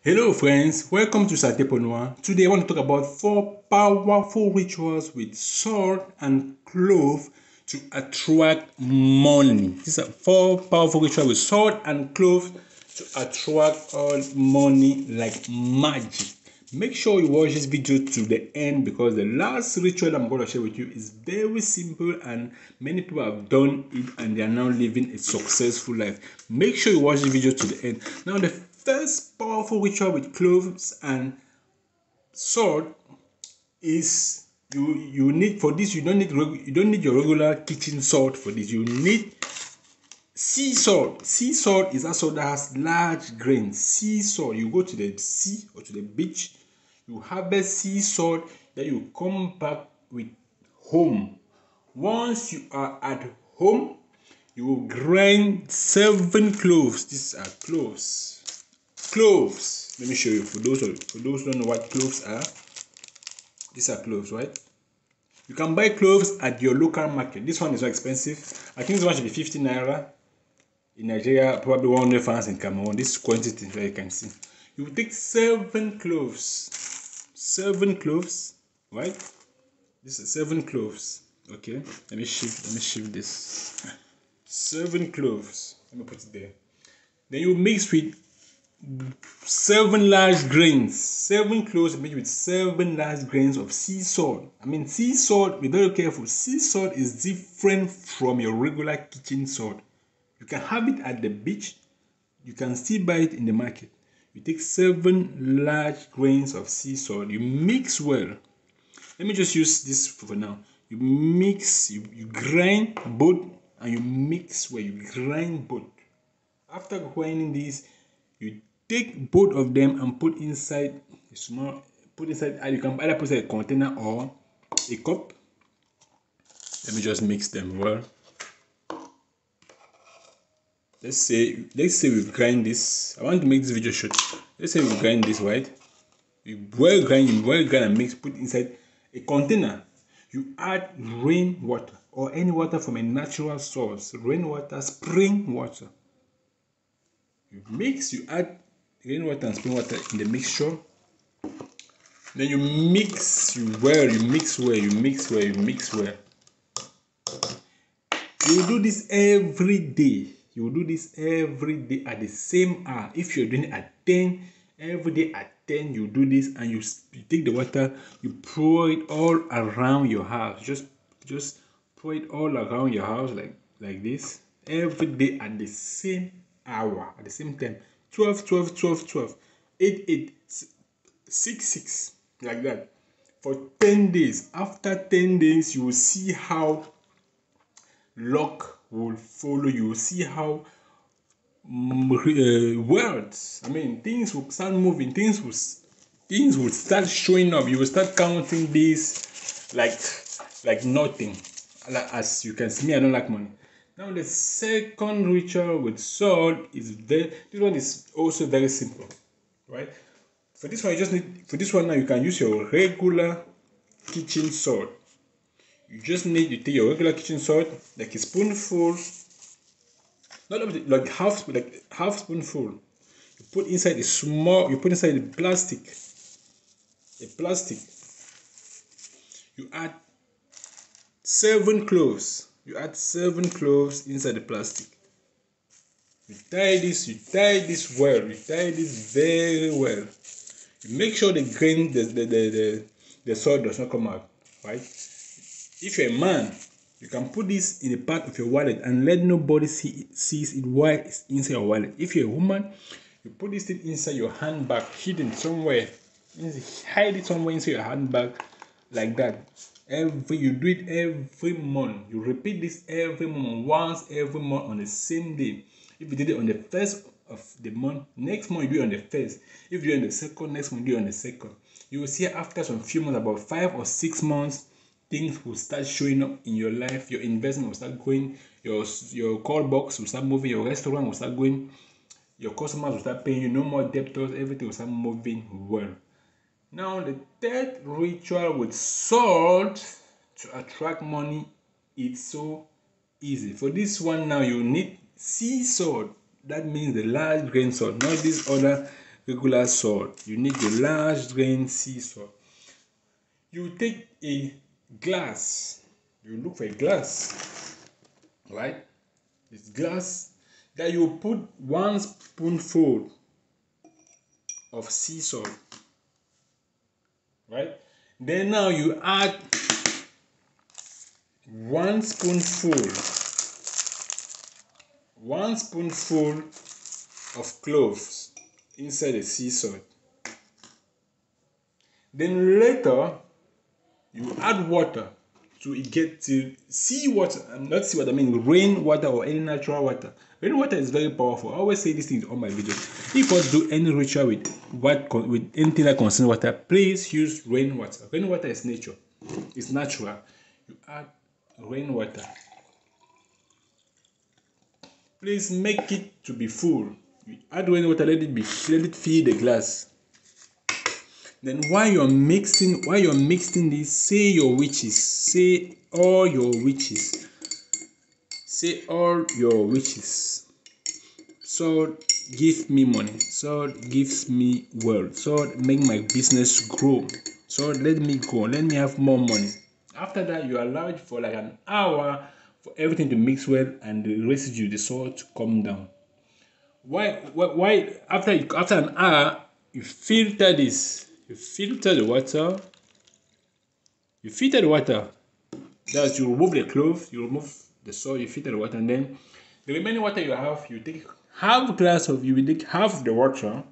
Hello friends, welcome to Sateponwa. Today I want to talk about 4 powerful rituals with salt and clove to attract money. These are 4 powerful rituals with salt and clove to attract all money like magic. Make sure you watch this video to the end because the last ritual I'm going to share with you is very simple and many people have done it and they are now living a successful life. Make sure you watch the video to the end. Now the first powerful ritual with cloves and salt is you need for this. You don't need your regular kitchen salt for this. You need sea salt. Sea salt is a salt that has large grains. Sea salt, you go to the sea or to the beach, you harvest sea salt, then you come back with home. Once you are at home, you will grind 7 cloves. These are cloves. Cloves. Let me show you. For those who don't know what cloves are, these are cloves, right? You can buy cloves at your local market. This one is not expensive. I think this one should be 50 naira. In Nigeria, probably 100 fans in Cameroon. This quantity that you can see. You will take 7 cloves. 7 cloves, right? This is 7 cloves. Okay. Let me shift this. 7 cloves. Let me put it there. Then you mix with 7 large grains. 7 cloves mixed with 7 large grains of sea salt. I mean, sea salt, be very careful. Sea salt is different from your regular kitchen salt. You can have it at the beach. You can still buy it in the market. You take 7 large grains of sea salt. You mix well. Let me just use this for now. You mix, you grind both, and you mix well. You grind both. After grinding this, you take both of them and put inside a small. Put inside. You can either put inside a container or a cup. Let me just mix them well. Let's say we grind this. I want to make this video short. Let's say we grind this, right? You well grind and mix, put inside a container. You add rainwater or any water from a natural source, rainwater, spring water. You mix, you add rainwater and spring water in the mixture. Then you mix, you mix well. You will do this every day. You will do this every day at the same hour. If you're doing it at 10, every day at 10, you do this and you take the water, you pour it all around your house. Just pour it all around your house like this. Every day at the same hour, at the same time. 12, 12, 12, 12. 8, 8, 6, 6. Like that. For 10 days. After 10 days, you will see how luck will follow you. See how words, I mean, things will start moving. Things will start showing up. You will start counting this like nothing. As you can see, me, I don't like money. Now the second ritual with salt is this one is also very simple, right? For this one, now you can use your regular kitchen salt. You just need to take your regular kitchen salt, like a spoonful, not like half spoonful. You put inside the plastic. A plastic. You add 7 cloves. You add 7 cloves inside the plastic. You tie this well. You tie this very well. You make sure the salt does not come out, right? If you're a man, you can put this in a part of your wallet and let nobody sees it while it's inside your wallet. If you're a woman, you put this thing inside your handbag, hidden somewhere. Hide it somewhere inside your handbag, like that. You do it every month. You repeat this every month, once every month on the same day. If you did it on the first of the month, next month you do it on the first. If you do it on the second, next month you do it on the second. You will see after some few months, about 5 or 6 months, things will start showing up in your life. Your investment will start going. Your call box will start moving. Your restaurant will start going. Your customers will start paying you. No more debtors. Everything will start moving well. Now the third ritual with salt to attract money is so easy. For this one now, you need sea salt. That means the large grain salt, not this other regular salt. You need your large grain sea salt. You take a glass. You look for a glass, right? This glass that you put 1 spoonful of sea salt, right? Then now you add 1 spoonful, 1 spoonful of cloves inside the sea salt. Then later you add water to get to sea water, not sea water, I mean rain water or any natural water. Rain water is very powerful. I always say this thing on my videos. If you want to do any ritual with anything that concerns water, please use rain water. Rain water is nature, it's natural. You add rain water. Please make it to be full. You add rain water, let it fill the glass. Then while you're mixing this, say your wishes. Say all your wishes. Say all your wishes. So give me money. So gives me wealth. So make my business grow. So let me go. Let me have more money. After that, you allow it for like an hour for everything to mix well and the residue, the salt, to come down. Why after an hour, you filter this. You filter the water. That's, you remove the clove, you remove the salt, you filter the water, and then the remaining water you have, you take half glass of, you will take half the water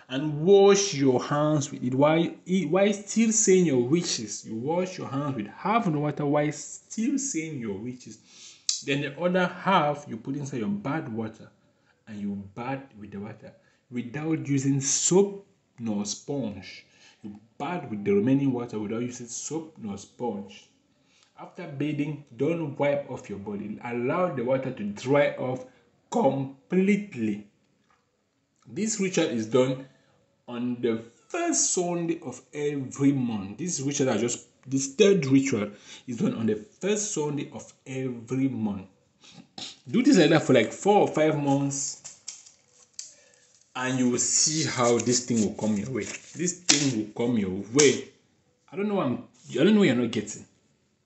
and wash your hands with it while still saying your wishes. You wash your hands with half of the water while still saying your wishes. Then the other half you put inside your bath water and you bath with the water without using soap nor sponge. You bath with the remaining water without using soap nor sponge. After bathing, don't wipe off your body. Allow the water to dry off completely. This ritual is done on the first Sunday of every month. This third ritual is done on the first Sunday of every month. Do this like that for like 4 or 5 months, and you will see how this thing will come your way. This thing will come your way. I don't know what you're not getting.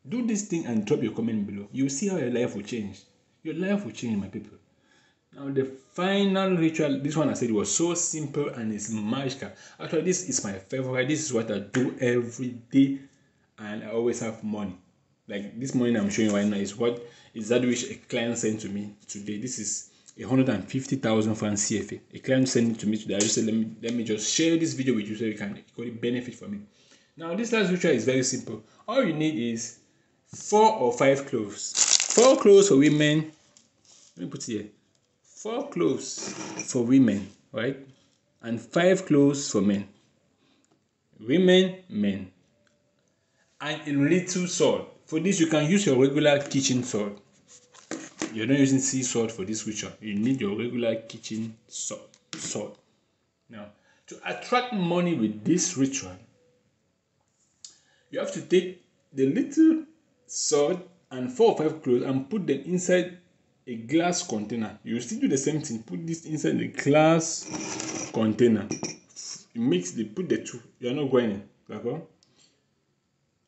Do this thing and drop your comment below. You will see how your life will change. Your life will change, my people. Now the final ritual, this one I said, was so simple and it's magical. Actually, this is my favorite. This is what I do every day, and I always have money. Like this morning I'm showing right now is that which a client sent to me today. This is 150,000 francs CFA. A client sent it to me today. I just said let me just share this video with you so you can benefit from it. Now this last ritual is very simple. All you need is 4 or 5 cloves. 4 cloves for women. Let me put it here. 4 cloves for women, right? And 5 cloves for men. Women, men. And a little salt. For this, you can use your regular kitchen salt. You're not using sea salt for this ritual. You need your regular kitchen salt. Now, to attract money with this ritual, you have to take the little salt and 4 or 5 cloves and put them inside a glass container. You still do the same thing. Put this inside the glass container. Put the two. You are not grinding. Okay?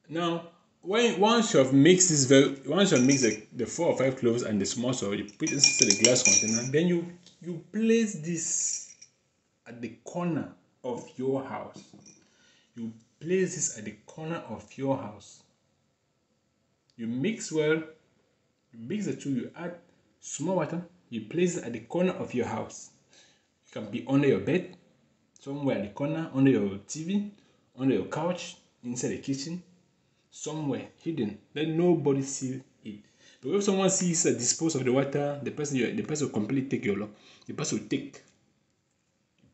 Now, once you have mixed the 4 or 5 cloves and the small salt, you put it inside the glass container. Then you place this at the corner of your house. You place this at the corner of your house. You mix well. You mix the two. You add small water. You place it at the corner of your house. It can be under your bed, somewhere at the corner, under your TV, under your couch, inside the kitchen, somewhere hidden. Let nobody see it. But if someone sees a dispose of the water, the person will completely take your law. The person will take.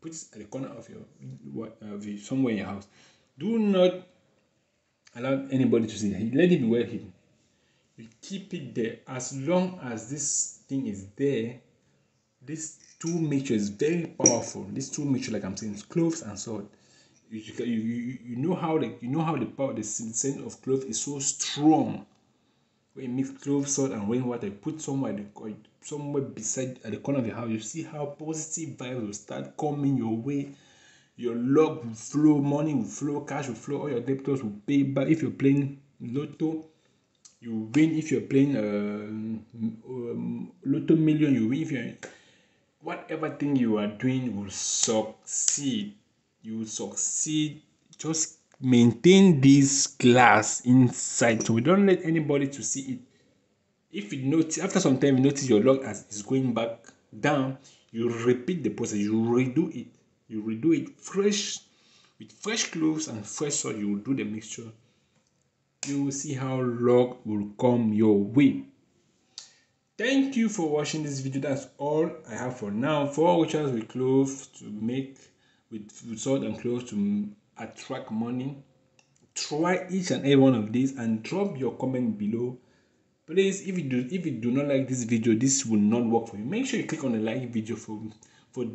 Put it at the corner of your somewhere in your house. Do not allow anybody to see it. Let it be well hidden. You keep it there as long as this thing is there. This two mixture is very powerful. This two mixture, like I'm saying, cloves and salt. You know how the power, the scent of clove is so strong. When you mix clove, salt, and rainwater, you put somewhere beside at the corner of the house. You see how positive vibes will start coming your way. your luck will flow, money will flow, cash will flow, all your debtors will pay back. If you're playing lotto, you win. If you're playing lotto million, you win. If you're whatever thing you are doing will succeed. You will succeed. Just maintain this glass inside, so we don't let anybody to see it. If you notice, after some time, you notice your log as is going back down, you repeat the process. You redo it. You redo it fresh with fresh cloves and fresh salt. You will do the mixture. You will see how luck will come your way. Thank you for watching this video. That's all I have for now. 4 rituals with cloves to make with salt and cloves to attract money. Try each and every one of these and drop your comment below. Please, if you do not like this video, this will not work for you. Make sure you click on the like video for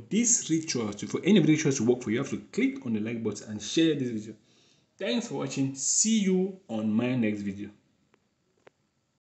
this ritual. For any rituals to work for you, you have to click on the like button and share this video. Thanks for watching. See you on my next video.